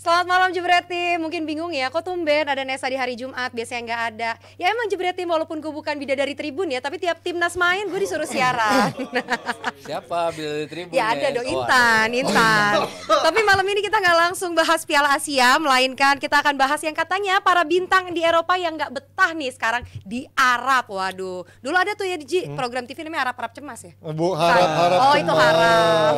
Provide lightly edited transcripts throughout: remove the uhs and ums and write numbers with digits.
Selamat malam Jebreti, mungkin bingung ya, kok tumben ada Nesa di hari Jumat, biasanya nggak ada. Ya emang Jebreti, walaupun gue bukan bidadari Tribun ya, tapi tiap timnas main gue disuruh siaran. Siapa bidadari Tribun? Ya ada dong, Intan. Tapi malam ini kita nggak langsung bahas Piala Asia, melainkan kita akan bahas yang katanya para bintang di Eropa yang nggak betah nih sekarang di Arab. Waduh, dulu ada tuh ya di program TV namanya Arab Cemas ya? Harap Oh cemas. itu harap.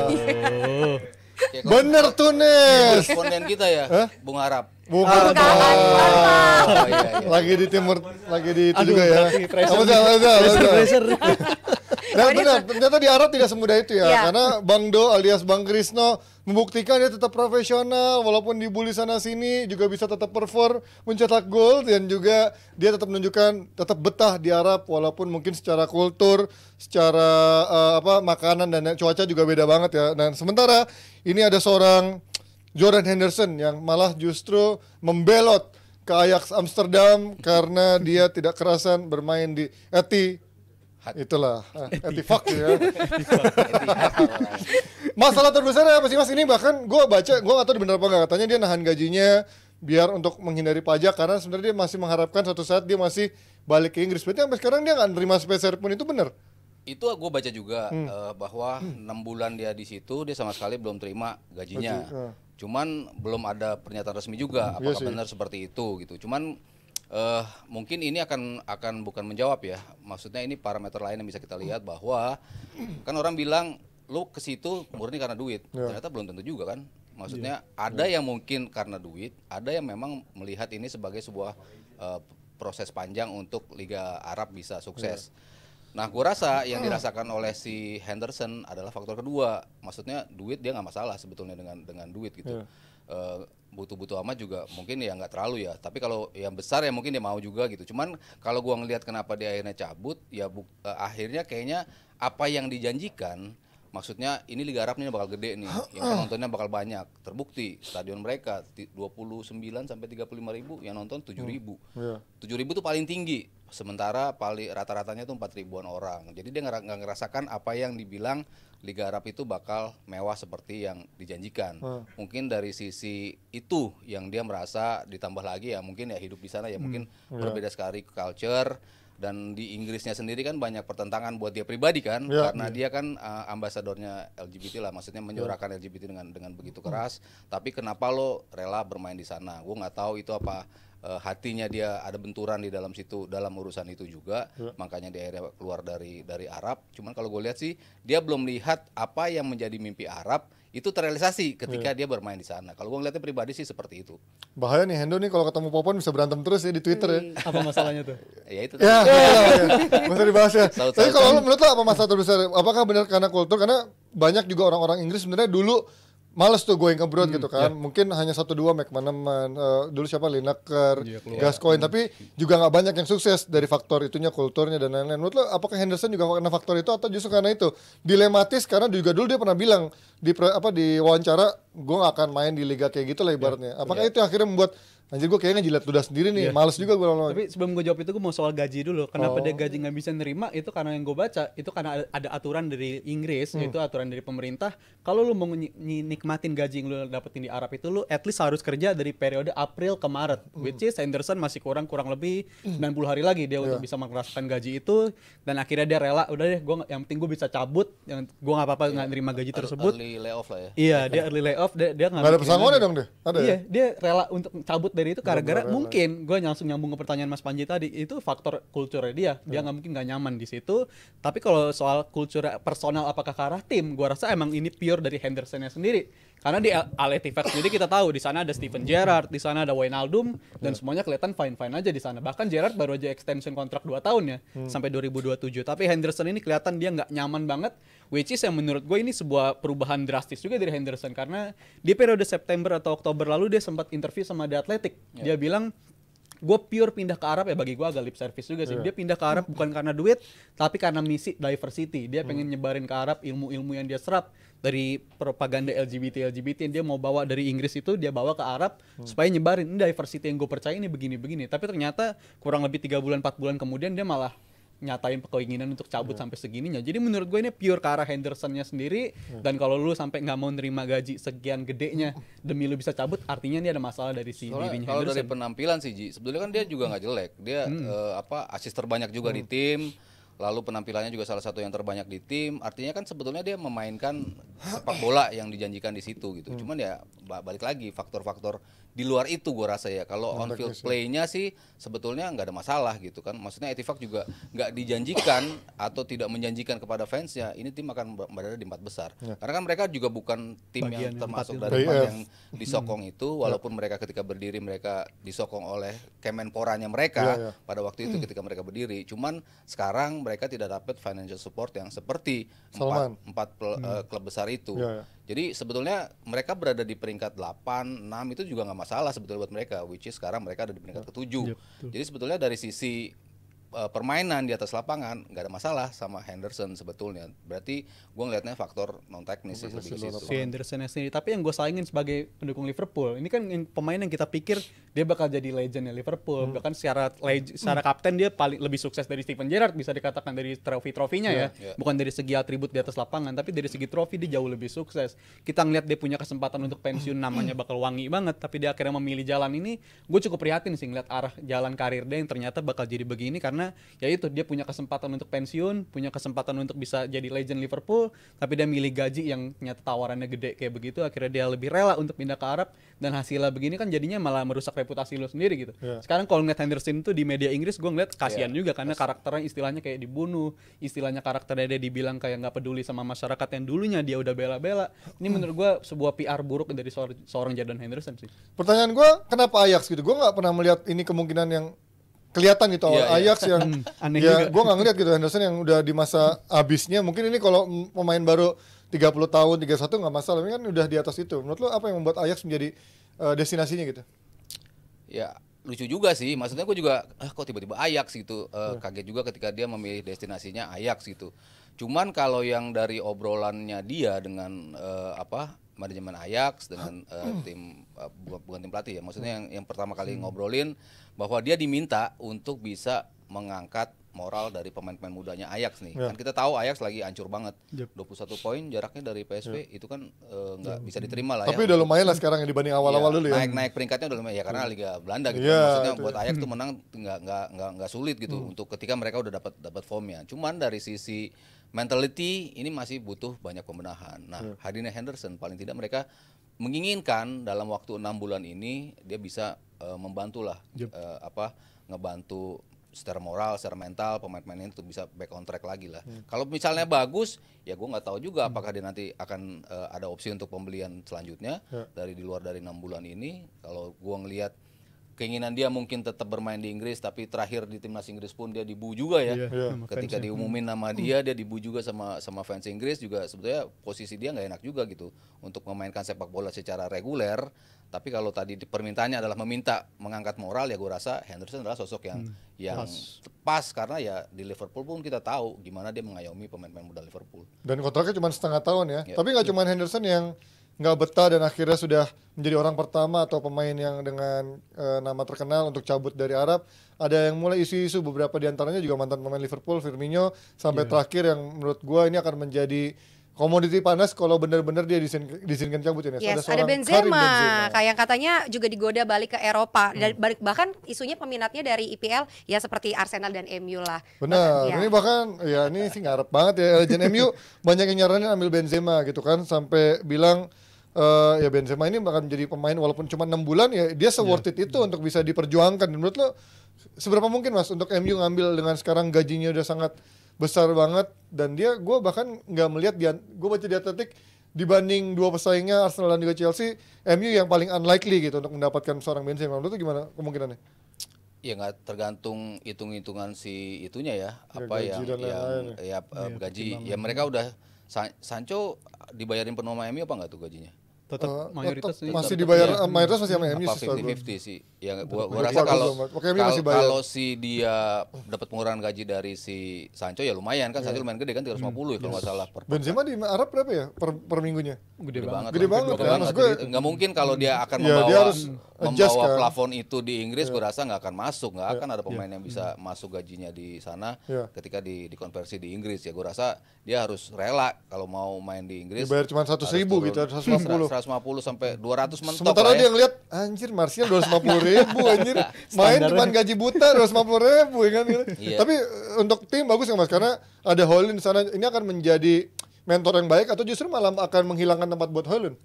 Bener tuh Nes. Responden kita ya, Bung Harap. Bukan. Oh, iya. Lagi di timur, lagi di itu juga ya. Pressure. Dan benar, ternyata di Arab tidak semudah itu ya. Iya. Karena Bang Do alias Bang Krisno membuktikan dia tetap profesional walaupun dibully sana sini juga bisa tetap perform, mencetak gol dan juga dia tetap menunjukkan tetap betah di Arab walaupun mungkin secara kultur, secara makanan dan cuaca juga beda banget ya. Dan sementara ini ada seorang Jordan Henderson yang malah justru membelot ke Ajax Amsterdam karena dia tidak kerasan bermain di itulah Etifak ya. Masalah terbesar apa sih Mas? Ini bahkan gue baca, gue gak tahu benar apa nggak, katanya dia nahan gajinya biar untuk menghindari pajak karena sebenarnya dia masih mengharapkan suatu saat dia masih balik ke Inggris. Berarti sampai sekarang dia nggak nerima spesial pun, itu benar? Itu gue baca juga bahwa 6 bulan dia di situ dia sama sekali belum terima gajinya. Cuman belum ada pernyataan resmi juga apakah benar seperti itu gitu. Cuman mungkin ini akan bukan menjawab ya. Maksudnya ini parameter lain yang bisa kita lihat bahwa kan orang bilang lu ke situ murni karena duit. Ternyata belum tentu juga kan. Maksudnya ada yang mungkin karena duit, ada yang memang melihat ini sebagai sebuah proses panjang untuk Liga Arab bisa sukses. Nah, gue rasa yang dirasakan oleh si Henderson adalah faktor kedua. Maksudnya duit dia nggak masalah sebetulnya dengan duit gitu. Butuh-butuh amat juga mungkin ya nggak terlalu ya. Tapi kalau yang besar ya mungkin dia mau juga gitu. Cuman kalau gue ngelihat kenapa dia akhirnya cabut, ya akhirnya kayaknya apa yang dijanjikan, maksudnya ini Liga Arab ini bakal gede nih, yang penontonnya bakal banyak. Terbukti stadion mereka 29 sampai 35 ribu, yang nonton 7 ribu. 7 ribu tuh paling tinggi, sementara rata-ratanya tuh 4 ribuan orang. Jadi dia nggak ngerasakan apa yang dibilang Liga Arab itu bakal mewah seperti yang dijanjikan. Mungkin dari sisi itu yang dia merasa, ditambah lagi ya mungkin ya hidup di sana ya mungkin berbeda sekali culture. Dan di Inggrisnya sendiri kan banyak pertentangan buat dia pribadi kan, karena dia kan ambasadornya LGBT lah, maksudnya menyuarakan LGBT dengan begitu keras. Tapi kenapa lo rela bermain di sana? Gue nggak tahu itu apa hatinya dia ada benturan di dalam situ, dalam urusan itu juga, makanya dia akhirnya keluar dari Arab. Cuman kalau gue lihat sih dia belum lihat apa yang menjadi mimpi Arab itu terrealisasi ketika dia bermain di sana. Kalau gue ngeliatnya pribadi sih seperti itu. Bahaya nih Hendo nih kalau ketemu Popon bisa berantem terus ya di Twitter ya. Apa masalahnya tuh? Ya itu. Ya, bisa dibahas ya. Tapi kalau menurut lo apa masalah terbesar? Apakah benar karena kultur? Karena banyak juga orang-orang Inggris sebenarnya dulu males tuh going abroad gitu kan. Mungkin hanya 1-2 McManaman, dulu siapa Lineker, Gascoigne, tapi juga nggak banyak yang sukses dari faktor itunya, kulturnya dan lain-lain. Menurut lo apakah Henderson juga karena faktor itu atau justru karena itu? Dilematis karena juga dulu dia pernah bilang di wawancara, gue gak akan main di liga kayak gitu lah ibaratnya. Apakah itu yang akhirnya membuat anjir gue kayaknya jilat ludah sendiri nih, males juga gue lama-lama. Tapi sebelum gue jawab itu gue mau soal gaji dulu. Kenapa dia gaji nggak bisa nerima? Itu karena yang gue baca itu karena ada aturan dari Inggris, itu aturan dari pemerintah. Kalau lu mau nikmatin gaji yang lu dapetin di Arab itu, lu at least harus kerja dari periode April ke Maret. Which is Henderson masih kurang lebih 90 hari lagi dia untuk bisa merasakan gaji itu. Dan akhirnya dia rela, udah deh, yang penting gue bisa cabut, yang gue nggak apa-apa nggak nerima gaji tersebut. Early layoff lah ya. Iya, dia early layoff, dia nggak ada pesangonnya dong deh. Ada iya, ya? dia rela untuk cabut dari itu gara-gara mungkin gue langsung nyambung ke pertanyaan Mas Panji tadi, itu faktor kulturnya dia nggak mungkin nggak nyaman di situ. Tapi kalau soal kultur personal apakah ke arah tim, gue rasa emang ini pure dari Hendersonnya sendiri. Karena di Al Ettifaq sendiri kita tahu di sana ada Steven Gerrard, di sana ada Wijnaldum dan semuanya kelihatan fine-fine aja di sana. Bahkan Gerrard baru aja extension kontrak 2 tahun ya sampai 2027. Tapi Henderson ini kelihatan dia nggak nyaman banget, which is yang menurut gue ini sebuah perubahan drastis juga dari Henderson karena di periode September atau Oktober lalu dia sempat interview sama The Athletic. Dia bilang gue pure pindah ke Arab ya, bagi gue agak lip service juga sih. Dia pindah ke Arab bukan karena duit, tapi karena misi diversity. Dia pengen nyebarin ke Arab ilmu-ilmu yang dia serap dari propaganda LGBT yang dia mau bawa dari Inggris itu, dia bawa ke Arab supaya nyebarin ini diversity yang gue percaya ini begini-begini. Tapi ternyata kurang lebih 3 bulan 4 bulan kemudian dia malah nyatain keinginan untuk cabut sampai segininya. Jadi menurut gue ini pure ke arah Henderson-nya sendiri, dan kalau lu sampai nggak mau nerima gaji sekian gedenya demi lu bisa cabut, artinya ini ada masalah dari si dirinya Kalau dari Henderson. penampilan sih Ji, sebetulnya kan dia juga nggak jelek. Dia asis terbanyak juga di tim. Lalu penampilannya juga salah satu yang terbanyak di tim. Artinya kan sebetulnya dia memainkan sepak bola yang dijanjikan di situ gitu. Cuman ya balik lagi faktor-faktor di luar itu gue rasa ya. Kalau on field play-nya sih sebetulnya nggak ada masalah gitu kan. Maksudnya Etifak juga nggak dijanjikan atau tidak menjanjikan kepada fansnya ini tim akan berada di 4 besar. Karena kan mereka juga bukan tim Bagian yang termasuk empat dari itu. 4 yang disokong itu. Walaupun mereka ketika berdiri mereka disokong oleh Kemenporanya mereka pada waktu itu ketika mereka berdiri. Cuman sekarang mereka tidak dapat financial support yang seperti empat klub besar itu. Jadi sebetulnya mereka berada di peringkat 8, 6 itu juga nggak masalah sebetulnya buat mereka, which is sekarang mereka ada di peringkat ke-7. Jadi sebetulnya dari sisi permainan di atas lapangan nggak ada masalah sama Henderson sebetulnya. Berarti gue ngelihatnya faktor non teknis sih lebih ke situ. Si Henderson sendiri. Tapi yang gue sayangin sebagai pendukung Liverpool, ini kan pemain yang kita pikir dia bakal jadi legendnya Liverpool. Bahkan secara kapten dia paling lebih sukses dari Steven Gerrard, bisa dikatakan dari trofi-trofinya ya. Bukan dari segi atribut di atas lapangan, tapi dari segi trofi dia jauh lebih sukses. Kita ngeliat dia punya kesempatan untuk pensiun, namanya bakal wangi banget, tapi dia akhirnya memilih jalan ini. Gue cukup prihatin sih ngeliat arah jalan karir dia yang ternyata bakal jadi begini, karena ya itu dia punya kesempatan untuk pensiun, punya kesempatan untuk bisa jadi legend Liverpool, tapi dia milih gaji yang ternyata tawarannya gede kayak begitu. Akhirnya dia lebih rela untuk pindah ke Arab, dan hasilnya begini kan jadinya malah merusak reputasi lo sendiri gitu. Sekarang kalau ngeliat Henderson itu di media Inggris, gue ngeliat kasihan juga karena karakternya istilahnya kayak dibunuh, istilahnya karakternya dia dibilang kayak nggak peduli sama masyarakat yang dulunya dia udah bela-bela. Ini menurut gue sebuah PR buruk dari seorang Jordan Henderson sih. Pertanyaan gue, kenapa Ajax gitu? Gue nggak pernah melihat ini kemungkinan yang kelihatan gitu Ajax yang Aneh ya juga. gue nggak ngeliat gitu Henderson yang udah di masa habisnya. Mungkin ini kalau pemain baru 30 tahun 31 nggak masalah, ini kan udah di atas itu. Menurut lo apa yang membuat Ajax menjadi destinasinya gitu? Ya lucu juga sih, maksudnya gue juga kok tiba-tiba Ajax gitu, kaget juga ketika dia memilih destinasinya Ajax gitu. Cuman kalau yang dari obrolannya dia dengan manajemen Ajax dengan tim bukan tim pelatih ya, maksudnya yang pertama kali ngobrolin bahwa dia diminta untuk bisa mengangkat moral dari pemain-pemain mudanya Ajax nih. Kan kita tahu Ajax lagi hancur banget. 21 poin jaraknya dari PSV itu kan nggak bisa diterima lah. Tapi ya. udah lumayan lah sekarang yang dibanding awal-awal dulu ya. Naik peringkatnya udah lumayan ya karena Liga Belanda gitu. Maksudnya buat Ajax tuh menang nggak sulit gitu untuk ketika mereka udah dapat formnya. Cuman dari sisi mentality ini masih butuh banyak pembenahan. Nah, hadirnya Henderson paling tidak mereka menginginkan dalam waktu 6 bulan ini dia bisa membantulah ngebantu secara moral, secara mental pemain-pemain itu bisa back on track lagi lah. Kalau misalnya bagus, ya gue nggak tahu juga apakah dia nanti akan ada opsi untuk pembelian selanjutnya dari di luar dari 6 bulan ini. Kalau gue ngelihat keinginan dia mungkin tetap bermain di Inggris, tapi terakhir di timnas Inggris pun dia dibu juga ya. Ketika diumumin nama dia dibu juga sama fans Inggris juga. Sebetulnya posisi dia nggak enak juga gitu untuk memainkan sepak bola secara reguler. Tapi kalau tadi permintaannya adalah meminta mengangkat moral, ya gue rasa Henderson adalah sosok yang pas karena ya di Liverpool pun kita tahu gimana dia mengayomi pemain-pemain muda Liverpool. Dan kontraknya cuma setengah tahun ya. Tapi nggak cuma Henderson yang nggak betah dan akhirnya sudah menjadi orang pertama atau pemain yang dengan nama terkenal untuk cabut dari Arab. Ada yang mulai isu-isu, beberapa diantaranya juga mantan pemain Liverpool, Firmino, sampai terakhir yang menurut gua ini akan menjadi komoditi panas kalau benar-benar dia diizinkan cabut ya. Yes, ada Benzema, kayak katanya juga digoda balik ke Eropa. Dan bahkan isunya peminatnya dari IPL ya seperti Arsenal dan MU lah. Benar, ini bahkan ya ini sih ngarep banget ya. Legend MU banyak yang nyaranin ambil Benzema gitu kan, sampai bilang ya Benzema ini bakal menjadi pemain walaupun cuma 6 bulan ya dia se-worth it itu untuk bisa diperjuangkan. Menurut lo seberapa mungkin Mas untuk MU ngambil dengan sekarang gajinya udah sangat besar banget, dan dia gue bahkan nggak melihat dia, gue baca di Atletik dibanding dua pesaingnya Arsenal dan juga Chelsea, MU yang paling unlikely gitu untuk mendapatkan seorang Benzema. Menurut lo gimana kemungkinannya? Ya nggak tergantung hitung-hitungan si itunya ya, apa gaji gaji ya mereka udah Sancho dibayarin penuh sama MU apa nggak tuh gajinya? tetap mayoritas tetap masih dibayar, Iya. mayoritas masih sama MU Apa sih setahu gua. 50-50 sih. Ya gua Tetap rasa kalau Oke, MU masih bayar. kalau si dia dapat pengurangan gaji dari si Sancho ya lumayan kan. Sancho lumayan gede kan 350 ya kalau nggak salah per Benzema di Arab berapa ya per minggunya? Gede banget. Gede banget kan, maksud gue. Nggak mungkin kalau dia akan Ya, dia harus adjust membawa kan. plafon itu di Inggris, gue rasa nggak akan masuk, nggak akan ada pemain yang bisa masuk gajinya di sana Ya. ketika dikonversi di Inggris ya. Gue rasa dia harus rela kalau mau main di Inggris. Dibayar cuma 100.000 gitu, 150. 150 sampai 200 mentok Sementara lah dia ya. ngeliat, anjir Martial 250.000 anjir, main cuma gaji buta 250.000 ya kan. Iya. Tapi untuk tim bagus ya Mas, karena ada Haaland di sana, ini akan menjadi mentor yang baik atau justru malah akan menghilangkan tempat buat Haaland?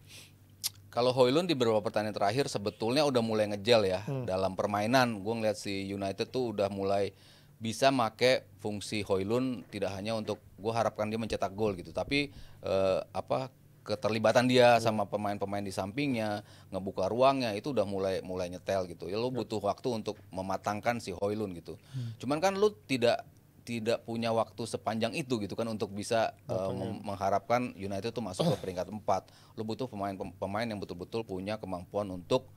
Kalau Højlund di beberapa pertandingan terakhir sebetulnya udah mulai ngejel ya dalam permainan. Gue ngeliat si United tuh udah mulai bisa make fungsi Højlund tidak hanya untuk gue harapkan dia mencetak gol gitu, tapi keterlibatan dia sama pemain-pemain di sampingnya, ngebuka ruangnya itu udah mulai nyetel gitu. Ya lu butuh waktu untuk mematangkan si Højlund gitu. Cuman kan lu tidak punya waktu sepanjang itu gitu kan untuk bisa mengharapkan United tuh masuk ke peringkat 4. Lu butuh pemain yang betul-betul punya kemampuan untuk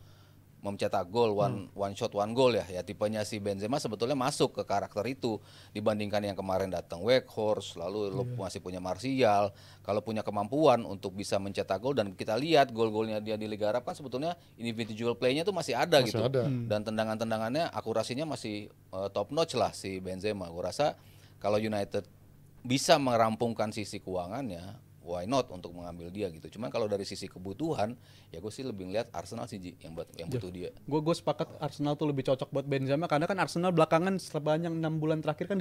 mencetak gol one shot one goal ya. Ya tipenya si Benzema sebetulnya masuk ke karakter itu dibandingkan yang kemarin datang Weghorst, lalu lu masih punya Martial. Kalau punya kemampuan untuk bisa mencetak gol, dan kita lihat gol-golnya dia di Liga Arab kan sebetulnya individual play-nya tuh masih ada gitu. ada. Dan tendangan-tendangannya akurasinya masih top notch lah si Benzema. Gue rasa kalau United bisa merampungkan sisi keuangannya, why not untuk mengambil dia gitu. Cuman kalau dari sisi kebutuhan, ya gue sih lebih ngeliat Arsenal sih Ji, yang butuh dia. Gue sepakat Arsenal tuh lebih cocok buat Benzema, karena kan Arsenal belakangan sepanjang 6 bulan terakhir kan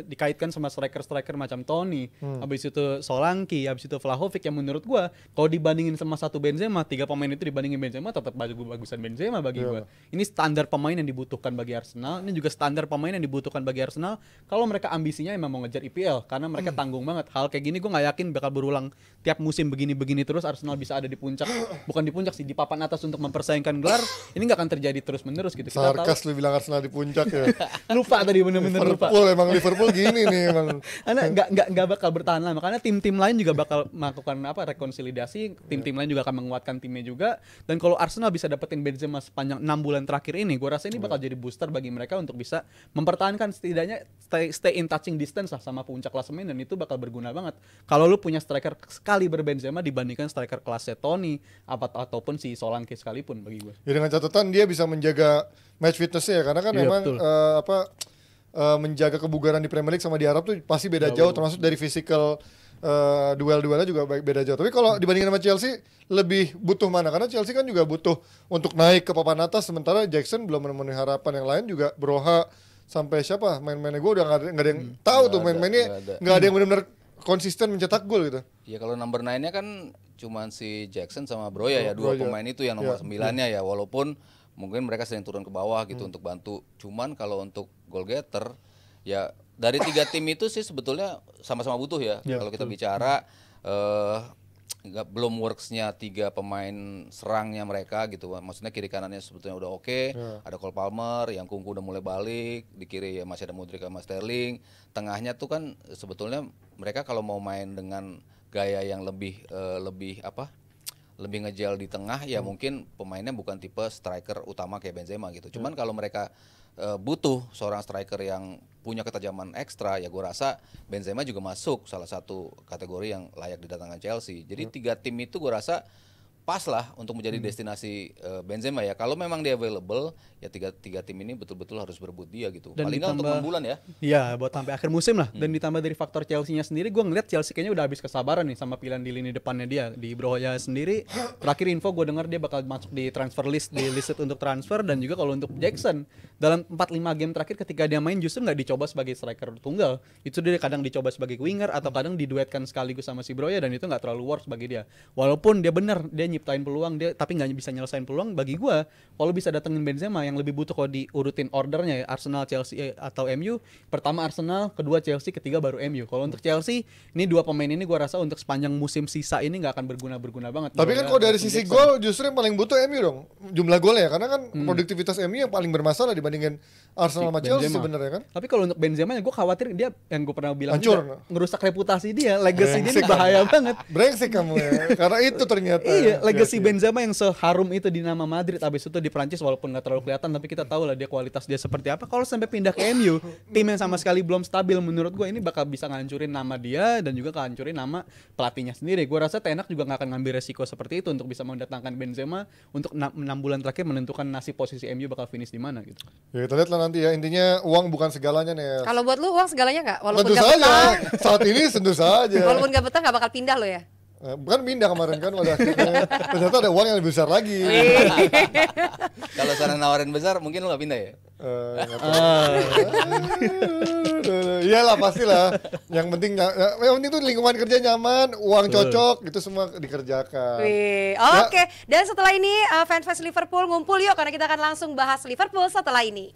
dikaitkan sama striker-striker macam Toni, habis itu Solanke, habis itu Vlahovic, yang menurut gue kalau dibandingin sama satu Benzema, 3 pemain itu dibandingin Benzema tetap bagusan Benzema bagi gue. Ini standar pemain yang dibutuhkan bagi Arsenal, ini juga standar pemain yang dibutuhkan bagi Arsenal kalau mereka ambisinya emang mau ngejar IPL, karena mereka tanggung banget. Hal kayak gini gue nggak yakin bakal berulang tiap musim begini-begini terus. Arsenal bisa ada di puncak, bukan di puncak sih, di papan atas untuk mempersaingkan gelar. Ini nggak akan terjadi terus-menerus gitu. Kita Sarkas lu bilang Arsenal di puncak ya. lupa tadi, bener-bener lupa. Emang Liverpool gini nih emang. Karena nggak bakal bertahan lama, karena tim-tim lain juga bakal melakukan rekonsolidasi, tim-tim lain juga akan menguatkan timnya juga. Dan kalau Arsenal bisa dapetin Benzema sepanjang 6 bulan terakhir ini, gue rasa ini bakal jadi booster bagi mereka untuk bisa mempertahankan, setidaknya stay in touching distance lah sama puncak klasemen, dan itu bakal berguna banget kalau lu punya striker sekali Benzema dibandingkan striker kelasnya Toni ataupun si Solanke sekalipun bagi gue. Ya dengan catatan dia bisa menjaga match fitness-nya ya, karena kan memang menjaga kebugaran di Premier League sama di Arab tuh pasti beda jauh, termasuk dari physical duel-duelnya juga beda jauh. Tapi kalau dibandingin sama Chelsea, lebih butuh mana? Karena Chelsea kan juga butuh untuk naik ke papan atas, sementara Jackson belum memenuhi harapan. Yang lain juga Broha sampai siapa main-mainnya, gue udah nggak ada yang tahu tuh main-mainnya, nggak ada yang benar-benar konsisten mencetak gol gitu. Ya kalau number 9-nya kan cuman si Jackson sama Broja ya, dua pemain itu yang nomor 9-nya ya, walaupun mungkin mereka sering turun ke bawah gitu untuk bantu. Cuman kalau untuk goal getter ya dari 3 tim itu sih sebetulnya sama-sama butuh ya. Kalau kita bicara belum worksnya 3 pemain serangnya mereka gitu, maksudnya kiri kanannya sebetulnya udah oke. Ada Cole Palmer, yang Kungku udah mulai balik, di kiri ya masih ada Mudryk sama Sterling. Tengahnya tuh kan sebetulnya mereka kalau mau main dengan gaya yang lebih ngejel di tengah ya mungkin pemainnya bukan tipe striker utama kayak Benzema gitu. Cuman kalau mereka butuh seorang striker yang punya ketajaman ekstra, ya gue rasa Benzema juga masuk salah satu kategori yang layak didatangkan Chelsea. Jadi 3 tim itu gue rasa pas lah untuk menjadi destinasi Benzema ya. Kalau memang dia available, ya tiga tim ini betul-betul harus berebut dia gitu. Dan paling nggak untuk 6 bulan ya. Iya, buat sampai akhir musim lah. Dan ditambah dari faktor Chelsea-nya sendiri, gue ngeliat Chelsea kayaknya udah habis kesabaran nih sama pilihan di lini depannya dia. Di Broja sendiri, terakhir info gue dengar dia bakal masuk di transfer list, di list untuk transfer. Dan juga kalau untuk Jackson, dalam 4-5 game terakhir ketika dia main justru nggak dicoba sebagai striker tunggal. Itu dia kadang dicoba sebagai winger atau kadang diduetkan sekaligus sama si Broja, dan itu nggak terlalu works bagi dia. Walaupun dia benar, dia nyiptain peluang dia, tapi nggak bisa nyelesain peluang. Bagi gue, kalau bisa datengin Benzema, yang lebih butuh kalau diurutin ordernya ya, Arsenal, Chelsea atau MU. Pertama Arsenal, kedua Chelsea, ketiga baru MU. Kalau untuk Chelsea, ini 2 pemain ini gue rasa untuk sepanjang musim sisa ini nggak akan berguna banget. Tapi kan kalau dari sisi gol justru yang paling butuh MU dong, jumlah golnya, karena kan produktivitas MU yang paling bermasalah dibandingin Arsenal sama Chelsea sebenarnya kan. Tapi kalau untuk Benzema, gue khawatir dia, yang gue pernah bilang hancur, ngerusak reputasi dia, legacy dia ini bahaya banget. Brengsek kamu ya, karena itu ternyata. Iya, legacy Benzema yang seharum itu di nama Madrid, abis itu di Prancis walaupun nggak terlalu kelihatan, tapi kita tahu lah dia kualitas dia seperti apa. Kalau sampai pindah ke MU, tim yang sama sekali belum stabil, menurut gue ini bakal bisa ngancurin nama dia dan juga ngancurin nama pelatihnya sendiri. Gue rasa Ten Hag juga nggak akan ngambil resiko seperti itu untuk bisa mendatangkan Benzema untuk 6 bulan terakhir menentukan nasib posisi MU bakal finish di mana gitu. Ya kita lihat lah nanti ya, intinya uang bukan segalanya nih. Kalau buat lu uang segalanya nggak? Walaupun Tentu nggak saja, betah, saat ini tentu saja. walaupun nggak betah nggak bakal pindah lo ya. Bukan pindah kemarin kan pada akhirnya. Ternyata ada uang yang lebih besar lagi. Kalau sana nawarin besar mungkin lu nggak pindah ya. Nggak tahu. Iyalah pastilah. Yang penting tuh lingkungan kerja nyaman, uang cocok, itu semua dikerjakan. Oke. Dan setelah ini fans Liverpool ngumpul yuk karena kita akan langsung bahas Liverpool setelah ini.